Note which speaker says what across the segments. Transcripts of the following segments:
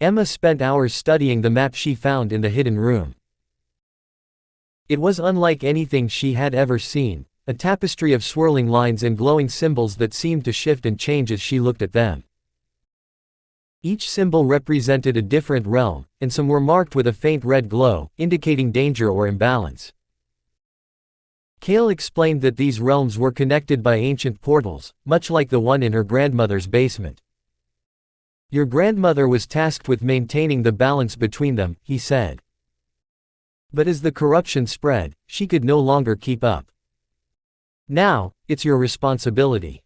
Speaker 1: Emma spent hours studying the map she found in the hidden room. It was unlike anything she had ever seen, a tapestry of swirling lines and glowing symbols that seemed to shift and change as she looked at them. Each symbol represented a different realm, and some were marked with a faint red glow, indicating danger or imbalance. Kale explained that these realms were connected by ancient portals, much like the one in her grandmother's basement. Your grandmother was tasked with maintaining the balance between them, he said. But as the corruption spread, she could no longer keep up. Now, it's your responsibility.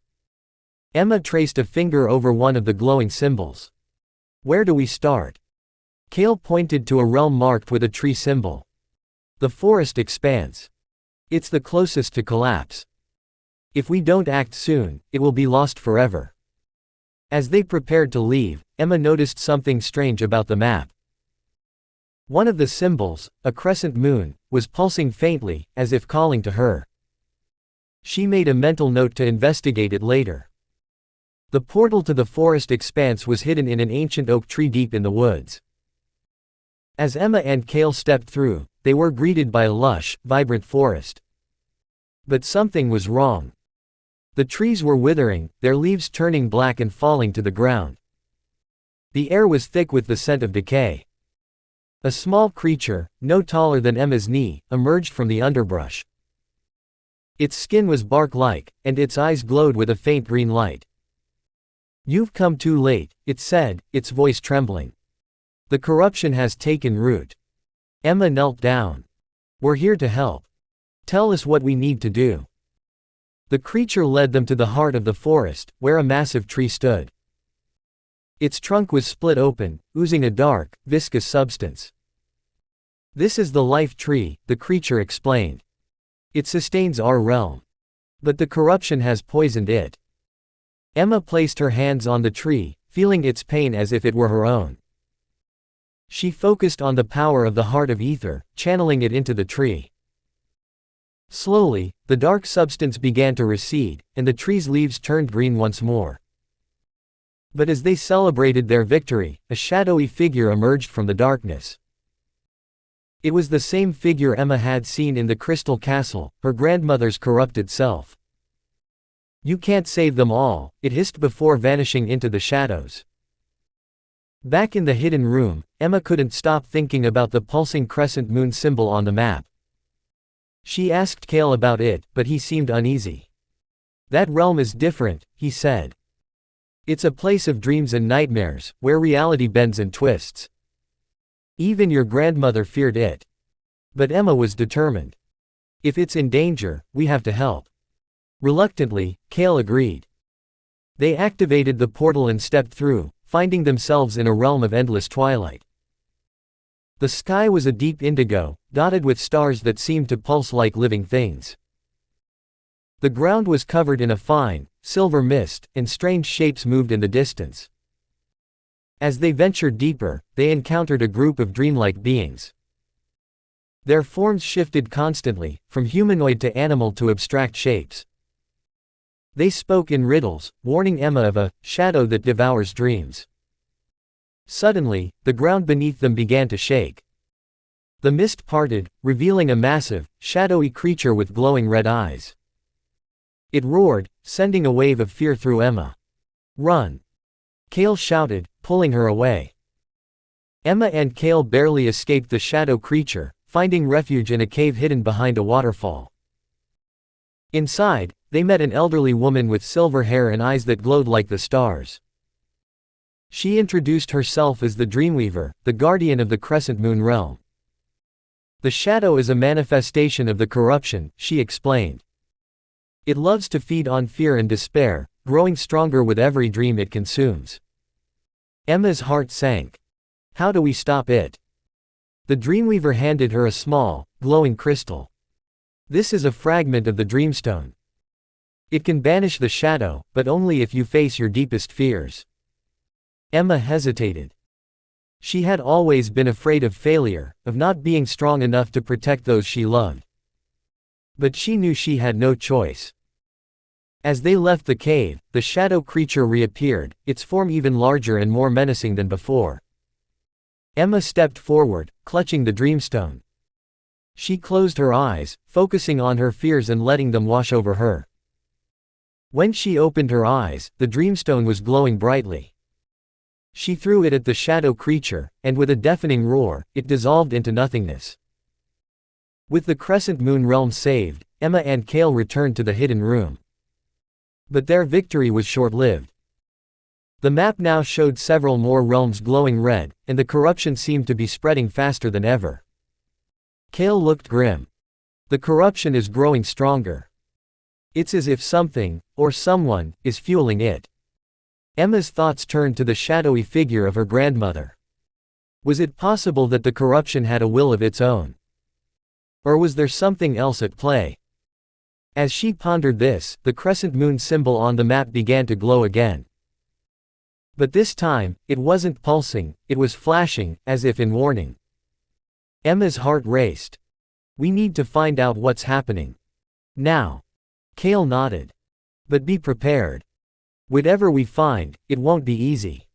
Speaker 1: Emma traced a finger over one of the glowing symbols. Where do we start? Kale pointed to a realm marked with a tree symbol. The forest expands. It's the closest to collapse. If we don't act soon, it will be lost forever. As they prepared to leave, Emma noticed something strange about the map. One of the symbols, a crescent moon, was pulsing faintly, as if calling to her. She made a mental note to investigate it later. The portal to the forest expanse was hidden in an ancient oak tree deep in the woods. As Emma and Kale stepped through, they were greeted by a lush, vibrant forest. But something was wrong. The trees were withering, their leaves turning black and falling to the ground. The air was thick with the scent of decay. A small creature, no taller than Emma's knee, emerged from the underbrush. Its skin was bark-like, and its eyes glowed with a faint green light. "You've come too late," it said, its voice trembling. "The corruption has taken root." Emma knelt down. "We're here to help. Tell us what we need to do." The creature led them to the heart of the forest, where a massive tree stood. Its trunk was split open, oozing a dark, viscous substance. "This is the life tree," the creature explained. "It sustains our realm. But the corruption has poisoned it." Emma placed her hands on the tree, feeling its pain as if it were her own. She focused on the power of the heart of ether, channeling it into the tree. Slowly, the dark substance began to recede, and the tree's leaves turned green once more. But as they celebrated their victory, a shadowy figure emerged from the darkness. It was the same figure Emma had seen in the Crystal Castle, her grandmother's corrupted self. "You can't save them all," it hissed before vanishing into the shadows. Back in the hidden room, Emma couldn't stop thinking about the pulsing crescent moon symbol on the map. She asked Kale about it, but he seemed uneasy. "That realm is different," he said. "It's a place of dreams and nightmares, where reality bends and twists. Even your grandmother feared it." But Emma was determined. "If it's in danger, we have to help." Reluctantly, Kale agreed. They activated the portal and stepped through, finding themselves in a realm of endless twilight. The sky was a deep indigo, dotted with stars that seemed to pulse like living things. The ground was covered in a fine, silver mist, and strange shapes moved in the distance. As they ventured deeper, they encountered a group of dreamlike beings. Their forms shifted constantly, from humanoid to animal to abstract shapes. They spoke in riddles, warning Emma of a shadow that devours dreams. Suddenly, the ground beneath them began to shake. The mist parted, revealing a massive, shadowy creature with glowing red eyes. It roared, sending a wave of fear through Emma. "Run!" Kale shouted, pulling her away. Emma and Kale barely escaped the shadow creature, finding refuge in a cave hidden behind a waterfall. Inside, they met an elderly woman with silver hair and eyes that glowed like the stars. She introduced herself as the Dreamweaver, the guardian of the Crescent Moon realm. "The shadow is a manifestation of the corruption," she explained. "It loves to feed on fear and despair, growing stronger with every dream it consumes." Emma's heart sank. "How do we stop it?" The Dreamweaver handed her a small, glowing crystal. "This is a fragment of the Dreamstone. It can banish the shadow, but only if you face your deepest fears." Emma hesitated. She had always been afraid of failure, of not being strong enough to protect those she loved. But she knew she had no choice. As they left the cave, the shadow creature reappeared, its form even larger and more menacing than before. Emma stepped forward, clutching the Dreamstone. She closed her eyes, focusing on her fears and letting them wash over her. When she opened her eyes, the Dreamstone was glowing brightly. She threw it at the shadow creature, and with a deafening roar, it dissolved into nothingness. With the Crescent Moon realm saved, Emma and Kale returned to the hidden room. But their victory was short-lived. The map now showed several more realms glowing red, and the corruption seemed to be spreading faster than ever. Kale looked grim. The corruption is growing stronger. It's as if something, or someone, is fueling it. Emma's thoughts turned to the shadowy figure of her grandmother. Was it possible that the corruption had a will of its own? Or was there something else at play? As she pondered this, the crescent moon symbol on the map began to glow again. But this time, it wasn't pulsing, it was flashing, as if in warning. Emma's heart raced. We need to find out what's happening. Now. Kale nodded. But be prepared. Whatever we find, it won't be easy.